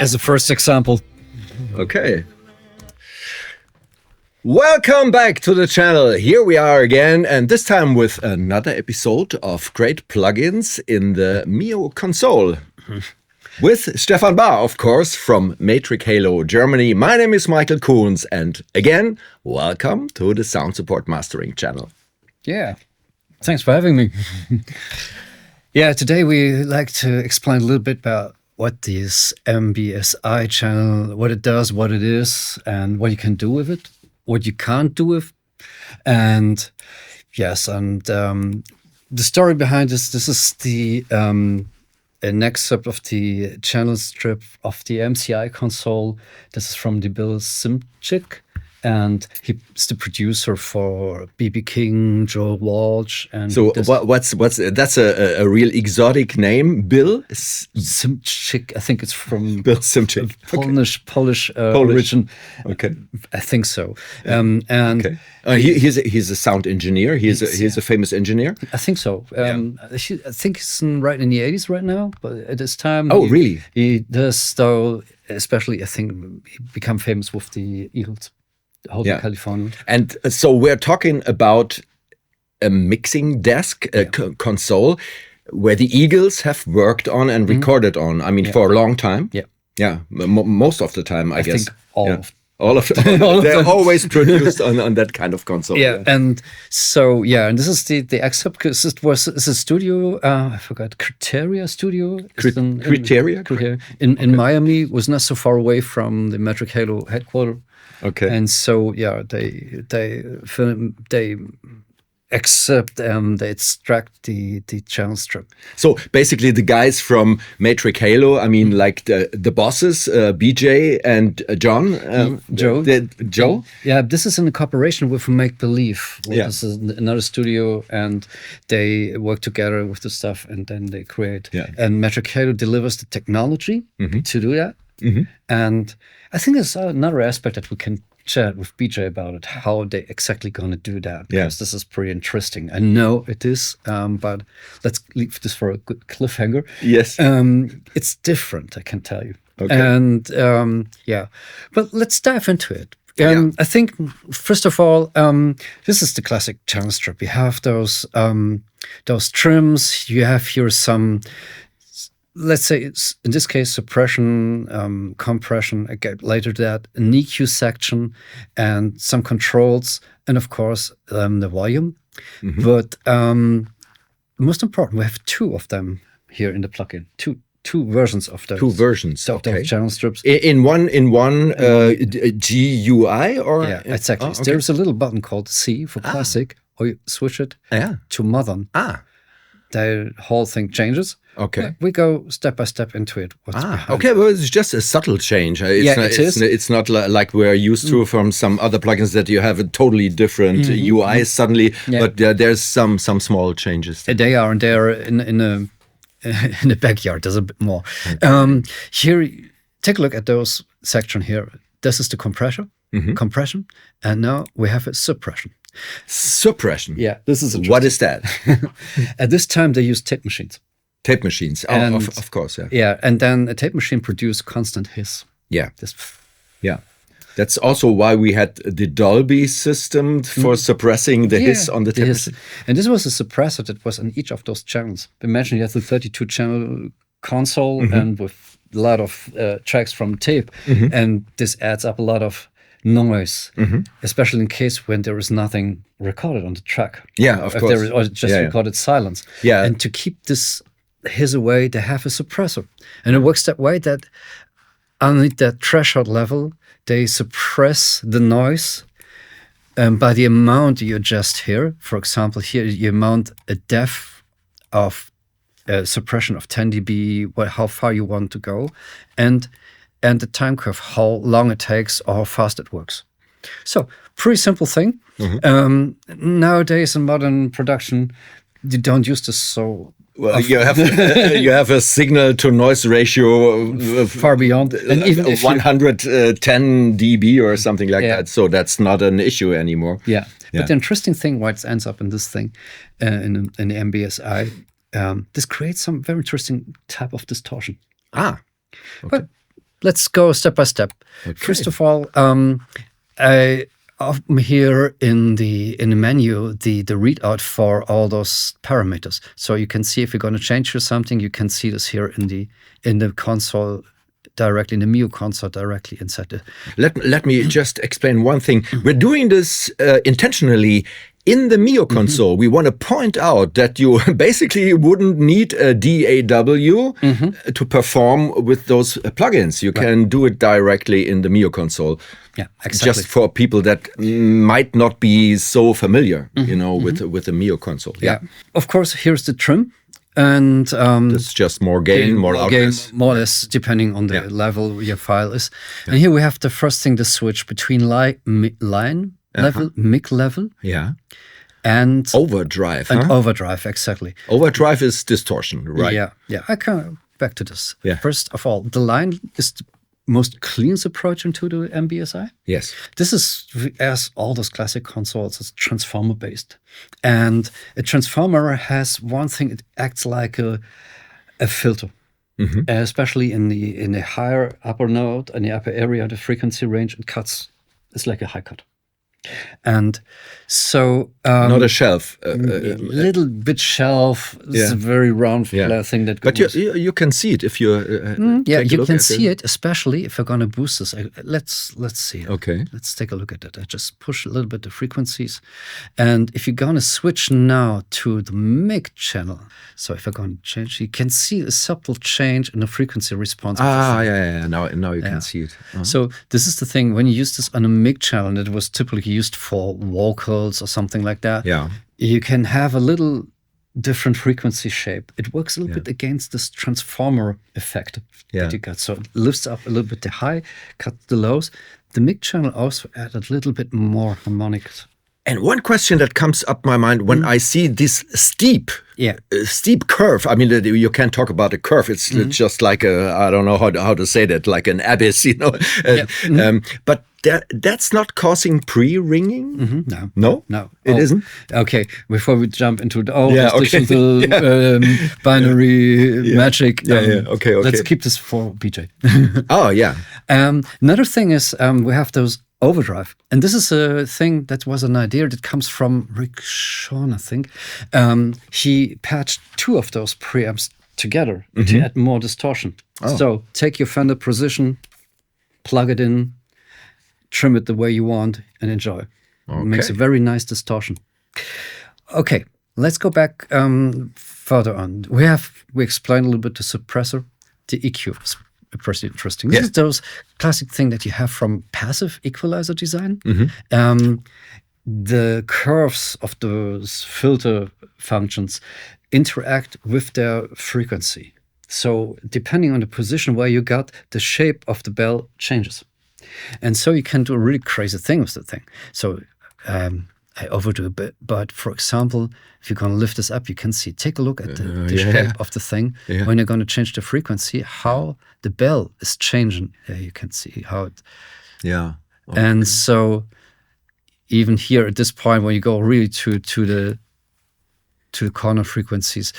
as a first example. Okay. Welcome back to the channel. Here we are again, and this time with another episode of great plugins in the MIO Console. With Stefan Bahr, of course, from Metric Halo Germany. My name is Michael Kuhns, and again, welcome to the Sound Support Mastering channel. Yeah, thanks for having me. Yeah, today we like to explain a little bit about what this MBSI channel, what it does, what it is, and what you can do with it, what you can't do with. And yes, and the story behind this is the an excerpt of the channel strip of the MCI console. This is from the Bill Szymczyk, and he's the producer for BB King, Joe Walsh, and so what's that's a real exotic name, Bill Szymczyk. I think it's from Bill Szymczyk, Polish origin. Okay, I think so. And okay. He's a sound engineer. He's a famous engineer. I think so. I think he's right in the 80s right now, but at this time, really, he does though. Especially, I think he became famous with the Eagles. California. And so we're talking about a mixing desk, a console, where the Eagles have worked on and recorded on. I mean, for a long time. Yeah, most of the time, I guess. Think all of they're always produced on that kind of console. Yeah, and so and this is the excerpt because it's a studio. I forgot, Criteria Studio. Criteria in Miami. It was not so far away from the Metric Halo headquarters. Okay. And so they accept they extract the channel strip. So basically the guys from Metric Halo, I mean like the bosses, BJ and John. Joe? Yeah, this is in cooperation with Make Believe. This is another studio, and they work together with the stuff, and then they create. And Metric Halo delivers the technology to do that. And I think there's another aspect that we can chat with BJ about it, how they exactly going to do that. Because this is pretty interesting. I know it is, but let's leave this for a good cliffhanger. Yes. It's different, I can tell you. Okay. And but let's dive into it. I think, first of all, this is the classic channel strip. You have those trims. You have here some, let's say, it's, in this case, suppression, compression, again, later that, an EQ section, and some controls, and of course, the volume. But most important, we have two of them here in the plugin, two versions of those. Two versions of those channel strips. In one GUI or? Yeah, exactly. Okay. There's a little button called C for classic, or you switch it to modern. The whole thing changes. Okay. We go step by step into it. Okay, well, it's just a subtle change. It's not like we're used to from some other plugins that you have a totally different UI suddenly, but there's some small changes. They're in the backyard. There's a bit more. Here, take a look at those section here. This is the compression, and now we have a suppression. Suppression. Yeah, this is what is that? At this time, they use tape machines. Tape machines, of course, Yeah, and then a tape machine produces constant hiss. Yeah, that's also why we had the Dolby system for suppressing the hiss on the tape machine. And this was a suppressor that was on each of those channels. Imagine you have the 32-channel console and with a lot of tracks from tape, and this adds up a lot of noise, especially in case when there is nothing recorded on the track. Yeah, of course. There is, or just recorded silence. Yeah. And to keep this hiss away, they have a suppressor. And it works that way that underneath that threshold level, they suppress the noise by the amount you adjust here. For example, here you mount a depth of suppression of 10 dB, how far you want to go, and the time curve, how long it takes or how fast it works. So, pretty simple thing. Nowadays in modern production, you don't use this so. Well, you have a signal to noise ratio far beyond, and even 110 dB or something like that. So that's not an issue anymore. Yeah. But the interesting thing, why it ends up in this thing, in the MBSI, this creates some very interesting type of distortion. Okay. But let's go step by step. Okay. First of all, I here in the menu the readout for all those parameters. So you can see if you're going to change something, you can see this here in the console directly, in the MIO console directly inside it. Let me just explain one thing. We're doing this intentionally. In the MIO console, we want to point out that you basically wouldn't need a DAW to perform with those plugins. You can do it directly in the MIO console. Yeah, exactly. Just for people that might not be so familiar, with the MIO console. Yeah. Of course, here's the trim. And it's just more gain, more loudness. More or less, depending on the level your file is. And here we have the first thing, the switch between line level, mic level. Yeah. And overdrive. Overdrive, exactly. Overdrive is distortion, right? Yeah. I come back to this. Yeah. First of all, the line is the most cleanest approach into the MBSI. Yes. This is, as all those classic consoles, it's transformer based. And a transformer has one thing, it acts like a filter. Especially in the higher upper node, in the upper area of the frequency range, it's like a high cut. And so not a shelf, a little bit shelf. It's a very round thing that. But you can see it if you. You can see it, especially if you're going to boost this. Let's see. Okay. Let's take a look at it. I just push a little bit the frequencies, and if you're going to switch now to the mic channel, so if you're going to change, you can see a subtle change in the frequency response. Yeah. Now you can see it. So this is the thing, when you use this on a mic channel that was typically used for vocals or something like that, you can have a little different frequency shape. It works a little bit against this transformer effect that you got. So it lifts up a little bit the high, cuts the lows. The mic channel also added a little bit more harmonics. And one question that comes up my mind when I see this steep curve. I mean, you can't talk about a curve. It's just like I don't know how to say that, like an abyss, But that's not causing pre-ringing? No? No. It isn't? Okay, before we jump into this digital binary magic, Okay. Let's keep this for BJ. Another thing is we have those overdrive. And this is a thing that was an idea that comes from Rick Shawn, I think. He patched two of those preamps together to add more distortion. So take your Fender Precision, plug it in, trim it the way you want, and enjoy. It makes a very nice distortion. Okay, let's go back further on. We explained a little bit the suppressor, the EQ. Pretty interesting. This is those classic thing that you have from passive equalizer design. The curves of those filter functions interact with their frequency. So depending on the position where you got, the shape of the bell changes. And so you can do a really crazy thing with the thing. So I overdo a bit, but for example, if you're going to lift this up, you can see, take a look at the shape of the thing. When you're going to change the frequency, how the bell is changing. You can see how it. And so even here at this point, when you go really to the corner frequencies.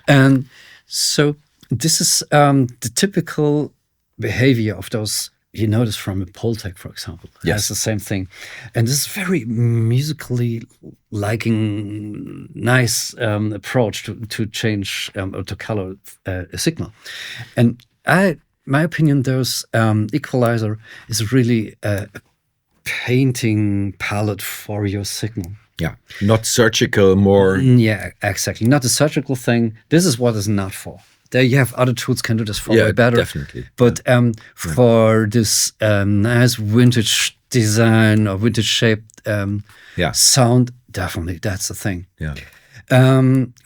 And so this is the typical behavior of those. You notice from a Poltec, for example, has the same thing. And this is very musically liking, nice approach to change or to color a signal. And my opinion, those equalizer is really a painting palette for your signal. Yeah, not surgical, more. Yeah, exactly. Not a surgical thing. This is what it's not for. There you have other tools can do this for way better. Definitely. But for this nice vintage design or vintage shaped sound, definitely that's the thing.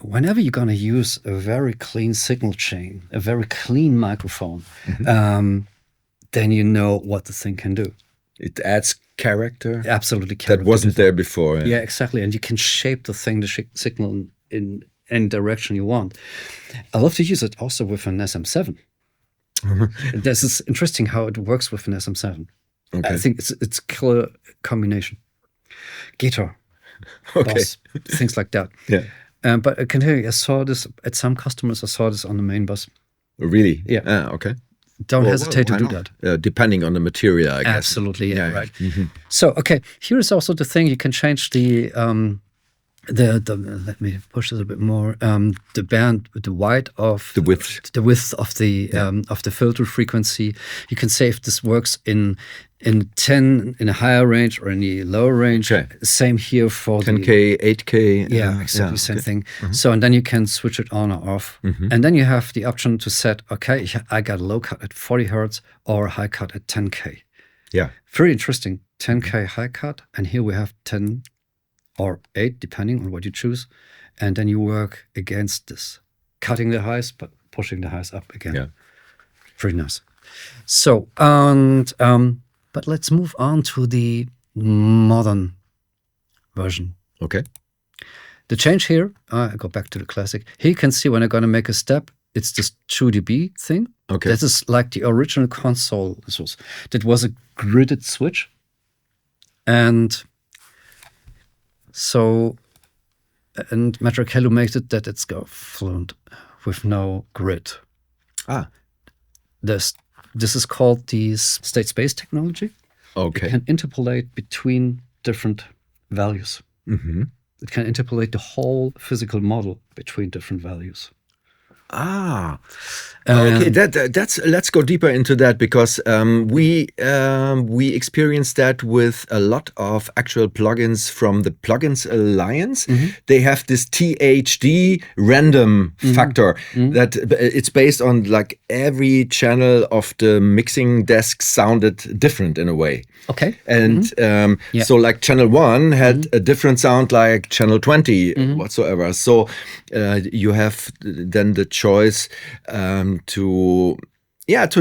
Whenever you're going to use a very clean signal chain, a very clean microphone, then you know what the thing can do. It adds character. Absolutely character. That wasn't there before. Yeah, exactly. And you can shape the thing, the signal in any direction you want. I love to use it also with an SM7. This is interesting how it works with an SM7. I think it's a killer combination. Guitar, bass, things like that. But I can tell you, I saw this at some customers. I saw this on the main bus. Really? Yeah. Okay. don't hesitate to why do not? that. Depending on the material, I guess. Absolutely, yeah, right. Mhm. So, okay, here is also the thing: you can change the let me push this a bit more. The band, the width of The width. the width of the filter frequency. You can say if this works in 10 in a higher range or in the lower range. Okay. Same here for 10K, 8K. yeah, exactly same okay. thing. So, and then you can switch it on or off. And then you have the option to set, okay, I got a low cut at 40 hertz or a high cut at 10K. Yeah. Very interesting. 10K high cut, and here we have 10 or 8, depending on what you choose. And then you work against this, cutting the highs, but pushing the highs up again. Yeah. Pretty nice. So, and but let's move on to the modern version. Okay. The change here, I go back to the classic. Here you can see when I'm going to make a step, it's this 2 dB thing. Okay. This is like the original console. That was a gridded switch. And so, and Metric Halo makes it that it's go fluent with no grid. Ah. This is called the state space technology. Okay. It can interpolate between different values. Mhm. It can interpolate the whole physical model between different values. Ah, okay. That's let's go deeper into that, because we experienced that with a lot of actual plugins from the Plugins Alliance. They have this THD random factor that it's based on like every channel of the mixing desk sounded different in a way. Okay. And so like channel 1 had a different sound like channel 20 whatsoever. So you have then the choice to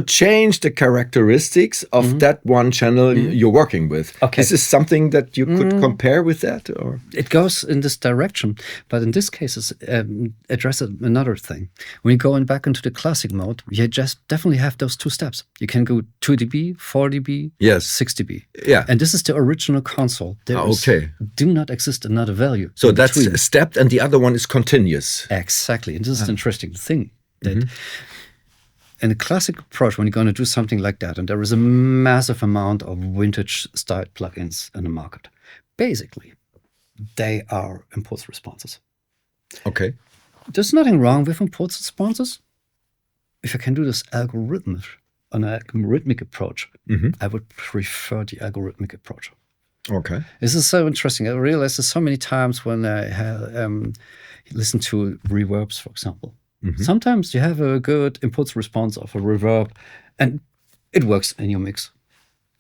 change the characteristics of that one channel you're working with. Okay. Is this something that you could compare with that? Or It goes in this direction, but in this case, it addresses another thing. When you go back into the classic mode, you just definitely have those 2 steps. You can go 2 dB, 4 dB, Yes. 6 dB. Yeah. And this is the original console. There do not exist another value. So in that's between. stepped and the other one is continuous. Exactly. And this is the interesting thing. That in a classic approach, when you're going to do something like that, and there is a massive amount of vintage-style plugins in the market, basically, they are impulse responses. Okay. There's nothing wrong with impulse responses. If I can do this an algorithmic approach, I would prefer the algorithmic approach. Okay. This is so interesting. I realized this so many times when I listen to reverbs, for example. Sometimes you have a good impulse response of a reverb, and it works in your mix.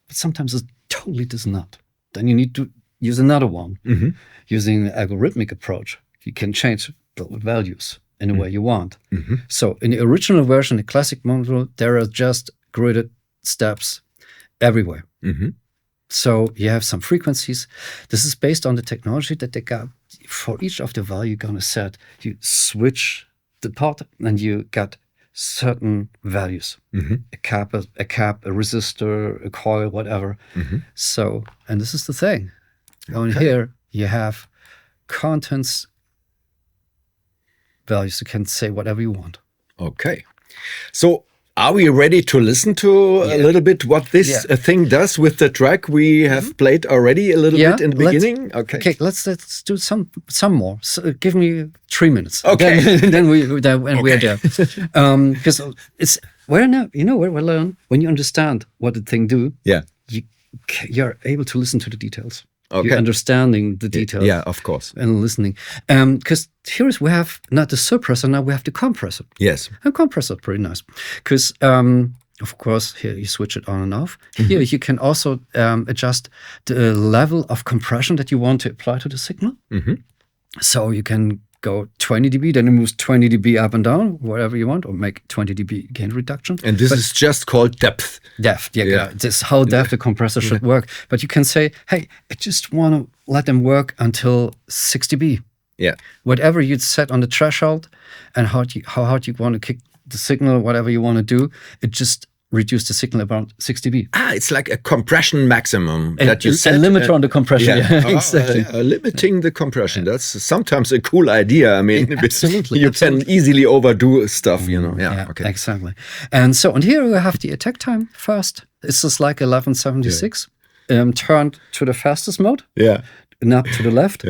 But sometimes it totally does not. Then you need to use another one. Using the algorithmic approach, you can change the values in the way you want. So in the original version, the classic module, there are just gridded steps everywhere. So you have some frequencies. This is based on the technology that they got. For each of the value you're going to set, you switch the part and you got certain values. A cap, a resistor, a coil, whatever. So, and this is the thing. On here, you have contents values. You can say whatever you want. Okay. So are we ready to listen to a little bit what this thing does with the track we have played already a little bit in the beginning? Okay, let's do some more. So give me 3 minutes. Okay. Then we are there. Because it's we're learn when you understand what the thing do. Yeah. You're able to listen to the details. Okay. You're understanding the details. Yeah, of course. And listening. Because we have not the suppressor, now we have the compressor. Yes. And compressor, pretty nice. Because, of course, here you switch it on and off. Here you can also adjust the level of compression that you want to apply to the signal. So you can go 20 dB, then it moves 20 dB up and down, whatever you want, or make 20 dB gain reduction. And this is just called depth. Depth, this is how depth the compressor should work. But you can say, hey, I just want to let them work until 6 dB. Yeah. Whatever you set on the threshold and how hard you want to kick the signal, whatever you want to do, it just reduce the signal about 6 dB. It's like a compression maximum that you set. A limiter on the compression, yeah, exactly. Limiting the compression. That's sometimes a cool idea. I mean, absolutely, you can easily overdo stuff, you know. Yeah, okay. Exactly. And so, and here we have the attack time first. It's just like 1176, turned to the fastest mode. Yeah. Knob to the left,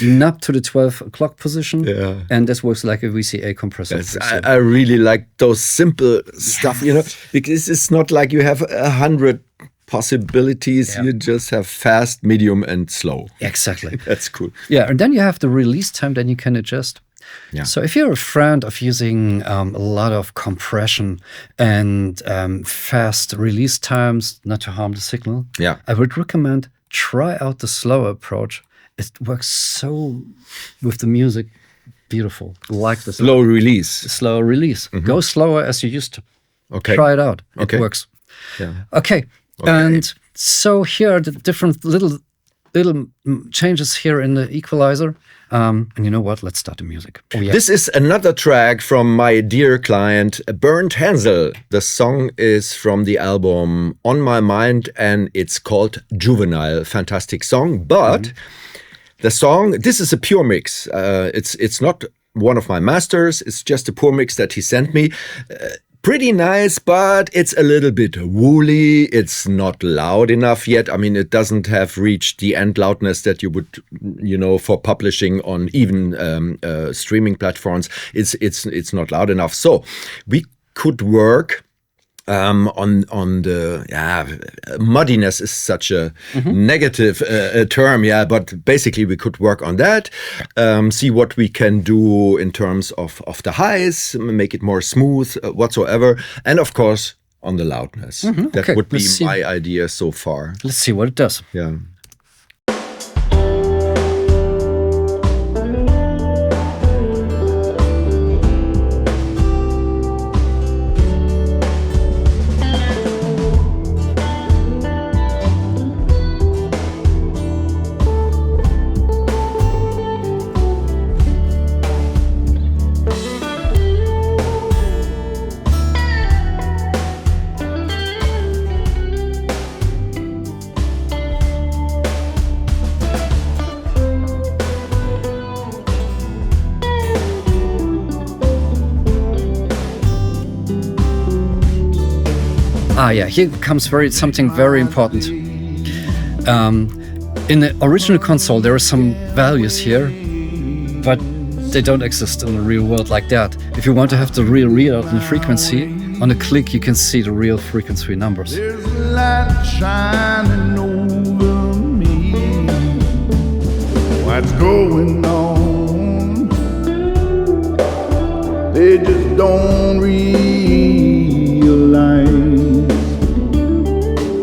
knob to the 12 o'clock position, and this works like a VCA compressor. Yes, I really like those simple stuff, you know, because it's not like you have 100 possibilities. You just have fast, medium, and slow. Exactly. That's cool. Yeah, and then you have the release time, then you can adjust. Yeah. So if you're a friend of using a lot of compression and fast release times, not to harm the signal, I would recommend try out the slower approach. It works so with the music, beautiful. Like the slow release. Slow release. Go slower as you used to. Okay. Try it out. It works. Yeah. Okay. And so here are the different little changes here in the equalizer. And you know what? Let's start the music. Oh, yeah. This is another track from my dear client, Berndt Haensel. The song is from the album On My Mind, and it's called Juvenile. Fantastic song. But the song, this is a pure mix. It's not one of my masters. It's just a pure mix that he sent me. Pretty nice, but it's a little bit woolly. It's not loud enough yet. I mean, it doesn't have reached the end loudness that you would, you know, for publishing on even streaming platforms. It's not loud enough. So we could work on the muddiness is such a negative term, but basically we could work on that, see what we can do in terms of the highs, make it more smooth whatsoever, and of course on the loudness. That would be my idea so far. Let's see what it does. Yeah. Here comes something very important. In the original console, there are some values here, but they don't exist in the real world like that. If you want to have the real readout in the frequency, on a click you can see the real frequency numbers. There's a light shining over me. What's going on? They just don't realize.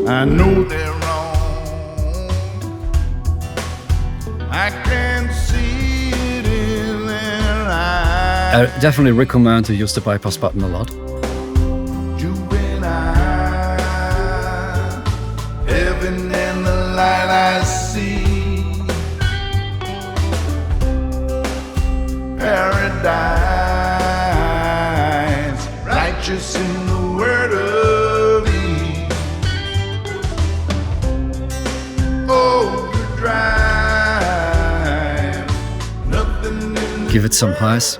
I know they're wrong. I can see it in their eyes. I definitely recommend to use the bypass button a lot. Juvenile, heaven and the light I see. Paradise, righteous in the word of give it some highs,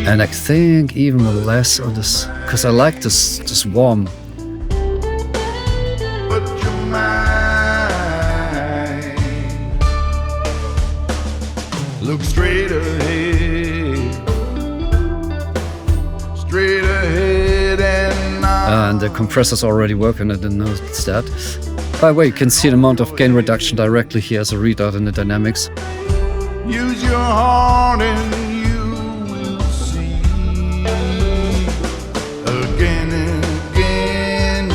and I think even less of this, because I like this warm. But your mind, look straight ahead, and the compressor's already working. I didn't notice that. By the way, you can see the amount of gain reduction directly here as a readout in the dynamics. Use your heart and you will see again and again,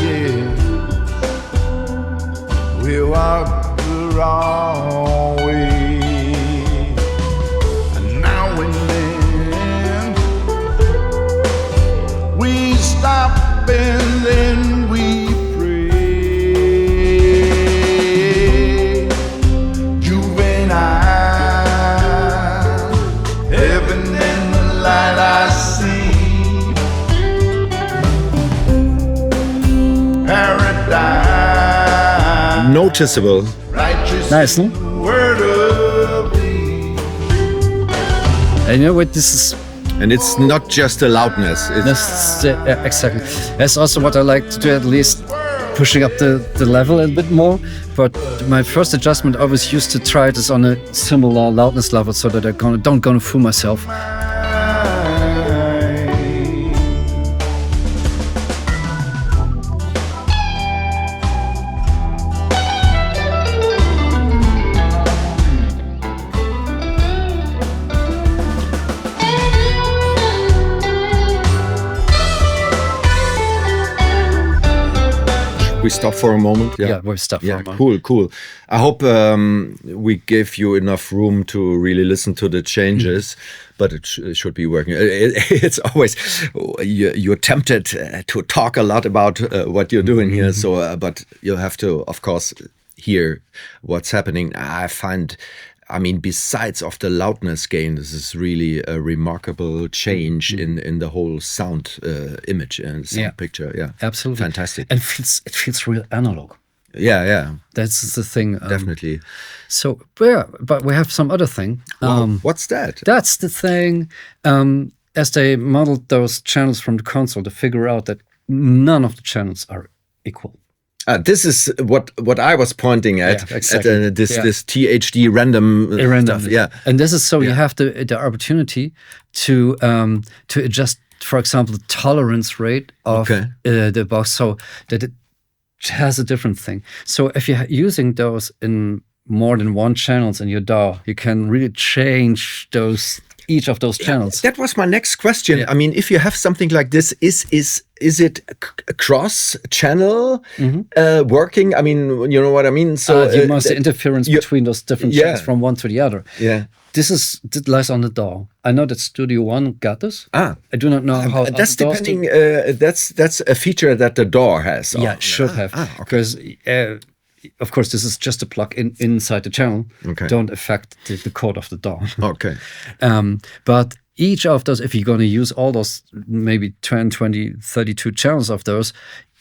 we walk the wrong way, and now and then we stop and then we pray. Juvenile, noticeable. Righteous Nice, no? word of thee. And you know what? This is And it's not just the loudness. It's, exactly. That's also what I like to do, at least pushing up the level a bit more. But my first adjustment, I always used to try this on a similar loudness level so that I don't gonna fool myself. we stop for a moment. Yeah, we'll stop for a moment. Cool. I hope we gave you enough room to really listen to the changes, but it should be working. It's always, you're tempted to talk a lot about what you're doing here, so but you have to, of course, hear what's happening. I mean, besides of the loudness gain, this is really a remarkable change in the whole sound image and sound picture. Yeah, absolutely, fantastic. And it feels real analog. Yeah. That's the thing. Definitely. So, yeah, but we have some other thing. What's that? That's the thing. As they modeled those channels from the console, to figure out that none of the channels are equal. This is what I was pointing at. Yeah, exactly. At this THD random stuff. Yeah, and this is so you have the opportunity to adjust, for example, the tolerance rate of the box, so that it has a different thing. So if you're using those in more than one channels in your DAW, you can really change each of those channels. That was my next question. Yeah. I mean, if you have something like this, is it a cross-channel working? I mean, you know what I mean? So you must the interference between those different channels from one to the other. Yeah. This lies on the DAW. I know that Studio One got this. I do not know how. That's depending. That's a feature that the DAW has. Yeah, should have. Because of course, this is just a plug-in inside the channel. Okay. Don't affect the code of the DAW. Okay. But each of those, if you're going to use all those maybe 10, 20, 32 channels of those,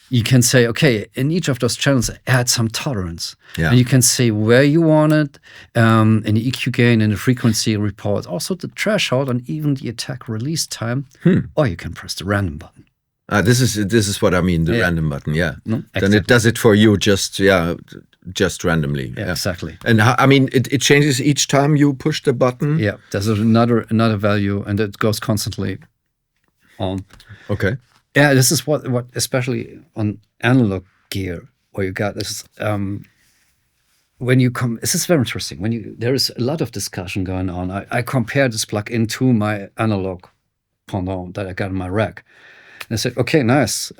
you can say, okay, in each of those channels, add some tolerance. Yeah. And you can say where you want it, in the EQ gain, and the frequency report, also the threshold, and even the attack release time. Or you can press the random button. This is what I mean, the random button, No, then it does it for you just randomly. Yeah, exactly. And I mean, it changes each time you push the button? Yeah, there's another value, and it goes constantly on. Okay. Yeah, this is what especially on analog gear, where you got this, when you come, this is very interesting. There is a lot of discussion going on. I compare this plug-in to my analog pendant that I got in my rack. And I said, okay, nice.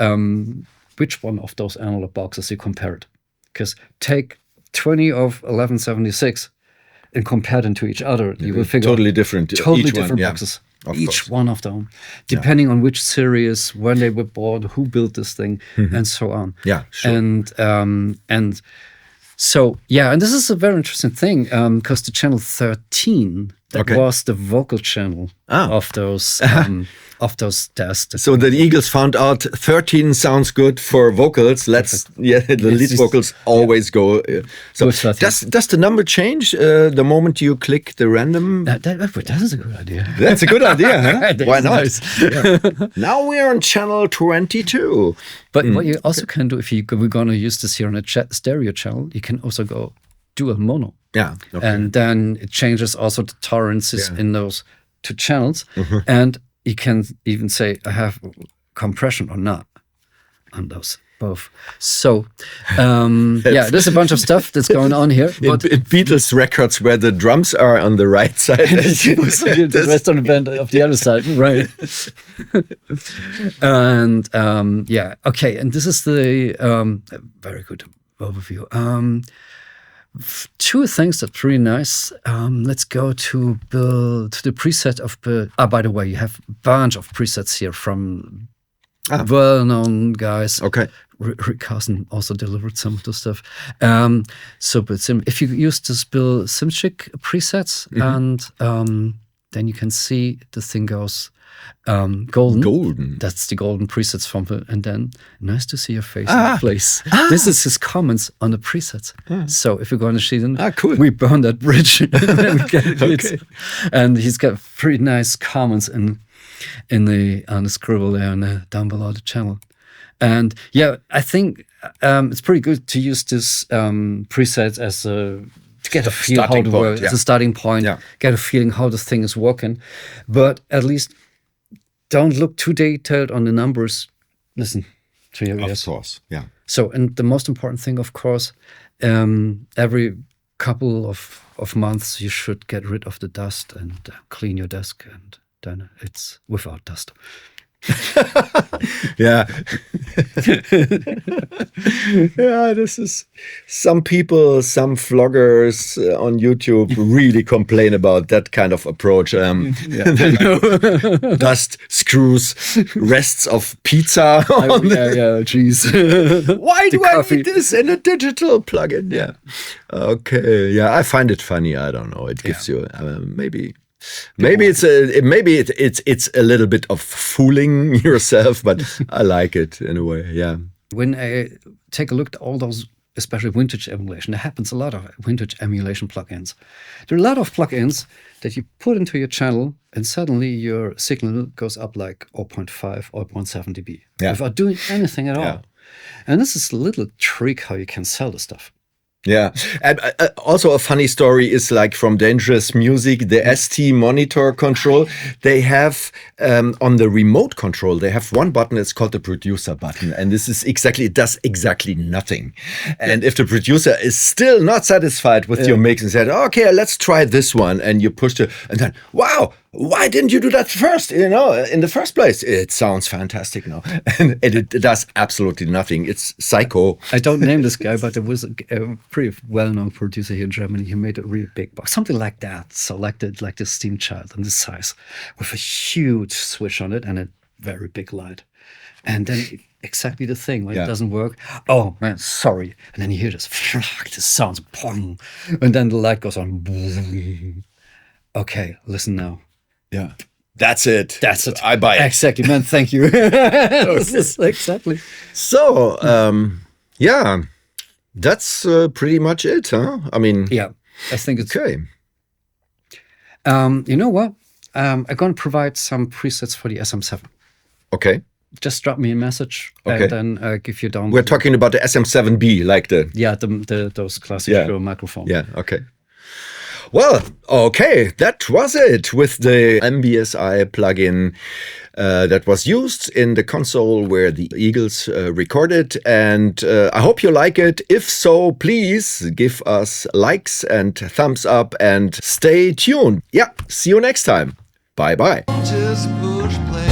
Which one of those analog boxes you compare it? Because take 20 of 1176 and compare them to each other. You will figure totally different. Totally different boxes. Each one of them, depending on which series, when they were bought, who built this thing, and so on. Yeah, sure. And so and this is a very interesting thing because the channel 13 was the vocal channel of those tests. So the Eagles found out 13 sounds good for vocals. The lead vocals always go. So does the number change the moment you click the random? That is a good idea. That's a good idea, huh? Why not? Nice. Now we're on channel 22. But what you also can do, if we're going to use this here on a stereo channel, you can also go dual mono. Yeah. Okay. And then it changes also the tolerances in those two channels. And you can even say, I have compression or not on those both. So, there's a bunch of stuff that's going on here. But in Beatles records where the drums are on the right side. the rest of the band of the other side, right. And, okay. And this is the very good overview. Two things that's really nice. Let's go to the preset of by the way, you have a bunch of presets here from well-known guys. Okay. Rick Carson also delivered some of the stuff. But if you use this Bill Szymczyk presets and then you can see the thing goes golden. Golden. That's the golden presets from the, and then nice to see your face in the place. This is his comments on the presets. So if you're going to see them, cool. we burn that bridge and then we get it. And he's got pretty nice comments on the scribble there and down below the channel. And yeah, I think it's pretty good to use this presets as to get a feel how it works. It's a starting point. Get a feeling how the thing is working, but at least don't look too detailed on the numbers. Listen to your ears. Of course, yeah. So, and the most important thing, of course, every couple of months you should get rid of the dust and clean your desk, and then it's without dust. Yeah. Yeah, this is some people, some vloggers on YouTube really complain about that kind of approach. Dust, screws, rests of pizza. Geez. Why do I need this in a digital plugin? Yeah. Okay. Yeah, I find it funny. I don't know. It gives you maybe it's a little bit of fooling yourself, but I like it in a way. Yeah. When I take a look at all those, especially vintage emulation, there happens a lot of vintage emulation plugins. There are a lot of plugins that you put into your channel and suddenly your signal goes up like 0.5 or 0.7 dB without doing anything at all. And this is a little trick how you can sell the stuff. Yeah, and also a funny story is like from Dangerous Music, the ST monitor control. They have on the remote control, they have one button. It's called the producer button, and this is it does exactly nothing. And if the producer is still not satisfied with your mix and said, "Okay, let's try this one," and you push it, and then wow. Why didn't you do that first? In the first place, it sounds fantastic, and it does absolutely nothing. It's psycho. I don't name this guy, but there was a pretty well-known producer here in Germany. He made a really big box, something like that. So like the Steam Child in this size, with a huge switch on it and a very big light. And then exactly the thing when it doesn't work. Oh man, sorry. And then you hear this. This sounds pong, and then the light goes on. Okay, listen now. Yeah, that's it. That's it. I buy it. Exactly, man. Thank you. This is exactly. So, yeah, that's pretty much it, huh? I mean, yeah, I think it's okay. You know what? I'm going to provide some presets for the SM7. Okay. Just drop me a message and then give you down. We're talking about the SM7B, like those classic microphones. Yeah. Okay. Well, okay, that was it with the MBSI plugin that was used in the console where the Eagles recorded. And I hope you like it. If so, please give us likes and thumbs up and stay tuned. Yeah, see you next time. Bye-bye. Just push play.